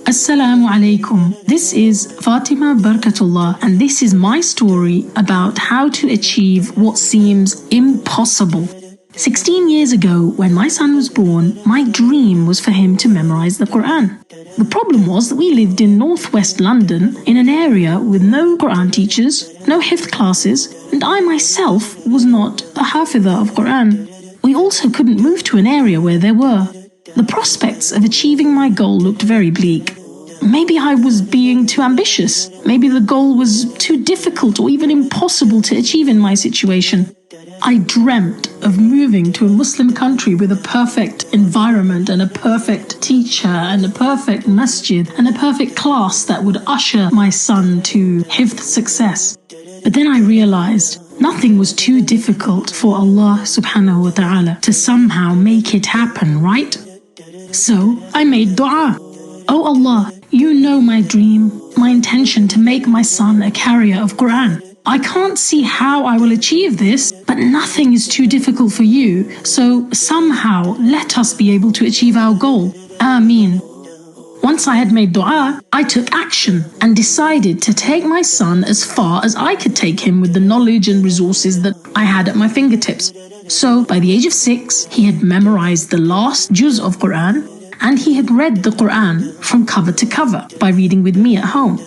Assalamu alaikum. This is Fatima Barkatulla, and this is my story about how to achieve what seems impossible. 16 years ago, when my son was born, my dream was for him to memorize the Qur'an. The problem was that we lived in northwest London in an area with no Qur'an teachers, no HIFZ classes, and I myself was not a Hafidha of Qur'an. We also couldn't move to an area where there were. The prospects of achieving my goal looked very bleak. Maybe I was being too ambitious. Maybe the goal was too difficult or even impossible to achieve in my situation. I dreamt of moving to a Muslim country with a perfect environment and a perfect teacher and a perfect masjid and a perfect class that would usher my son to HIFZ success. But then I realized nothing was too difficult for Allah subhanahu wa ta'ala to somehow make it happen, right? So I made dua. Oh Allah, you know my dream, my intention to make my son a carrier of Qur'an. I can't see how I will achieve this, but nothing is too difficult for you, so somehow let us be able to achieve our goal. Ameen. Once I had made dua, I took action and decided to take my son as far as I could take him with the knowledge and resources that I had at my fingertips. So by the age of 6, he had memorized the last juz of Qur'an, and he had read the Qur'an from cover to cover by reading with me at home.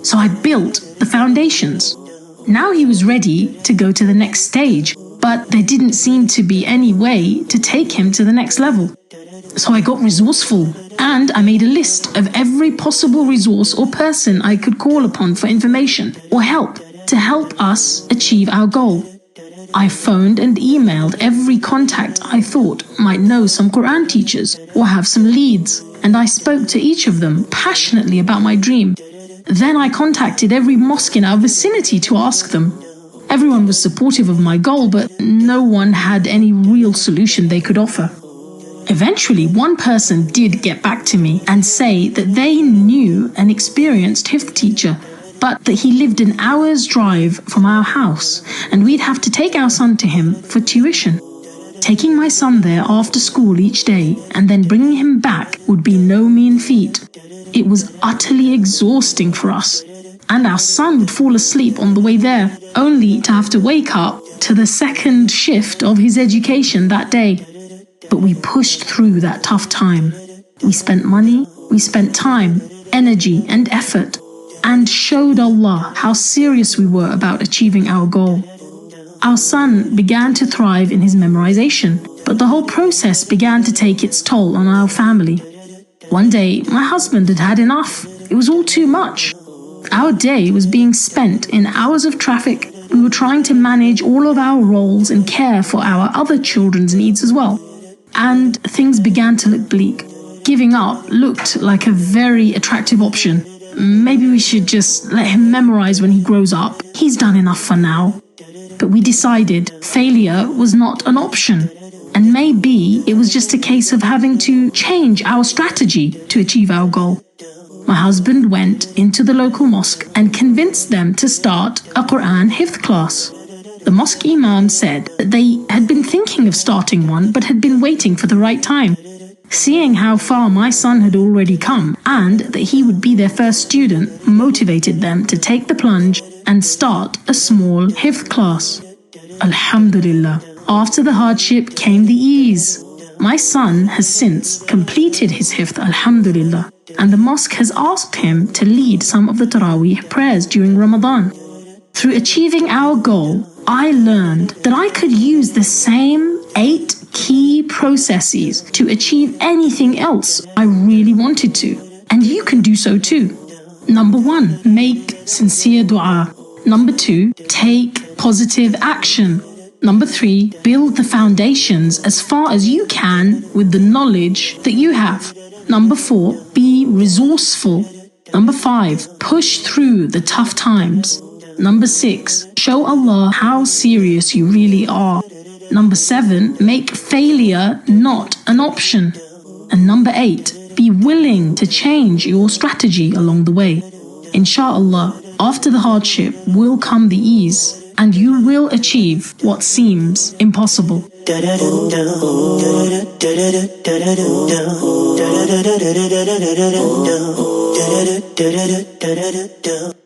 So I built the foundations. Now he was ready to go to the next stage, but there didn't seem to be any way to take him to the next level. So I got resourceful, and I made a list of every possible resource or person I could call upon for information or help to help us achieve our goal. I phoned and emailed every contact I thought might know some Qur'an teachers or have some leads, and I spoke to each of them passionately about my dream. Then I contacted every mosque in our vicinity to ask them. Everyone was supportive of my goal, but no one had any real solution they could offer. Eventually, one person did get back to me and say that they knew an experienced HIFZ teacher, but that he lived an hour's drive from our house and we'd have to take our son to him for tuition. Taking my son there after school each day and then bringing him back would be no mean feat. It was utterly exhausting for us, and our son would fall asleep on the way there, only to have to wake up to the second shift of his education that day. But we pushed through that tough time. We spent money, we spent time, energy and effort, and showed Allah how serious we were about achieving our goal. Our son began to thrive in his memorization, but the whole process began to take its toll on our family. One day, my husband had had enough. It was all too much. Our day was being spent in hours of traffic. We were trying to manage all of our roles and care for our other children's needs as well. And things began to look bleak. Giving up looked like a very attractive option. Maybe we should just let him memorize when he grows up. He's done enough for now. But we decided failure was not an option. And maybe it was just a case of having to change our strategy to achieve our goal. My husband went into the local mosque and convinced them to start a Qur'an HIFZ class. The mosque imam said that they had been thinking of starting one but had been waiting for the right time. Seeing how far my son had already come and that he would be their first student motivated them to take the plunge and start a small HIFZ class. Alhamdulillah. After the hardship came the ease. My son has since completed his HIFZ, alhamdulillah, and the mosque has asked him to lead some of the Taraweeh prayers during Ramadan. Through achieving our goal, I learned that I could use the same 8 key processes to achieve anything else I really wanted to, and you can do so too. Number 1, make sincere dua. Number 2, take positive action. Number 3, build the foundations as far as you can with the knowledge that you have. Number 4, be resourceful. Number 5, push through the tough times. Number 6, show Allah how serious you really are. Number 7, make failure not an option. And number 8, be willing to change your strategy along the way. Insha Allah, after the hardship will come the ease, and you will achieve what seems impossible. do.